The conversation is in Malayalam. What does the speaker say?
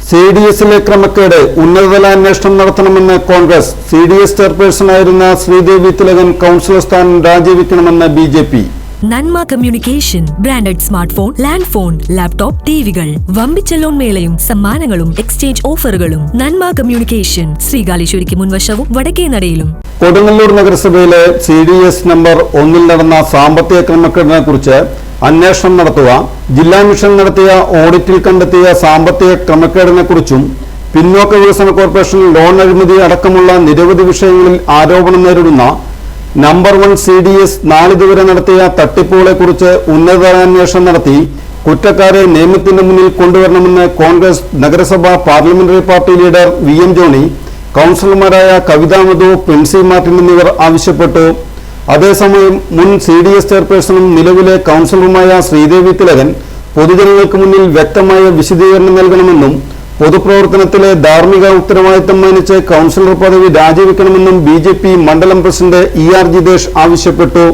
CDSിലെ ക്രമക്കേട് ഉന്നതതല അന്വേഷണം നടത്തണമെന്ന് കോൺഗ്രസ്. CDS ചെയർപേഴ്സണായിരുന്ന ശ്രീദേവി തിലകൻ കൗൺസിലർ സ്ഥാനം രാജിവെക്കണമെന്ന് BJP. Nanma communication branded smart phone, land phone, laptop, ടിവികൾ, വമ്പിച്ച ലോൺ മേളയും സമ്മാനങ്ങളും എക്സ്ചേഞ്ച് ഓഫറുകളും. നന്മ കമ്മ്യൂണിക്കേഷൻ, ശ്രീകാലേശ്വരിക്ക് മുൻവശവും വടക്കേനടയിലും. കൊടുങ്ങല്ലൂർ നഗരസഭയിലെ CDS നമ്പർ 1 നടന്ന സാമ്പത്തിക ക്രമക്കേടിനെ കുറിച്ച് അന്വേഷണം നടത്തുക, ജില്ലാ മിഷൻ നടത്തിയ ഓഡിറ്റിൽ കണ്ടെത്തിയ സാമ്പത്തിക ക്രമക്കേടിനെ കുറിച്ചും പിന്നോക്ക വികസന കോർപ്പറേഷൻ ലോൺ അഴിമതി അടക്കമുള്ള നിരവധി വിഷയങ്ങളിൽ ആരോപണം നേരിടുന്ന നമ്പർ 1 CDS നാളിതുവരെ നടത്തിയ തട്ടിപ്പുകളെ കുറിച്ച് ഉന്നതതല അന്വേഷണം നടത്തി കുറ്റക്കാരെ നിയമത്തിന്റെ മുന്നിൽ കൊണ്ടുവരണമെന്ന് കോൺഗ്രസ് നഗരസഭാ parliamentary party leader VM Johnny, കൗൺസിലർമാരായ കവിത മധു, പ്രിൻസി മാർട്ടിൻ എന്നിവർ ആവശ്യപ്പെട്ടു. അതേസമയം മുൻ CDS ചെയർപേഴ്സണും നിലവിലെ കൗൺസിലറുമായ ശ്രീദേവി തിലകൻ പൊതുജനങ്ങൾക്ക് മുന്നിൽ വ്യക്തമായ വിശദീകരണം നൽകണമെന്നും പൊതുപ്രവർത്തനത്തിലെ ധാർമ്മിക ഉത്തരവാദിത്തം മാനിച്ച് കൗൺസിലർ പദവി രാജിവെക്കണമെന്നും BJP മണ്ഡലം പ്രസിഡന്റ് ER ജിതേഷ് ആവശ്യപ്പെട്ടു.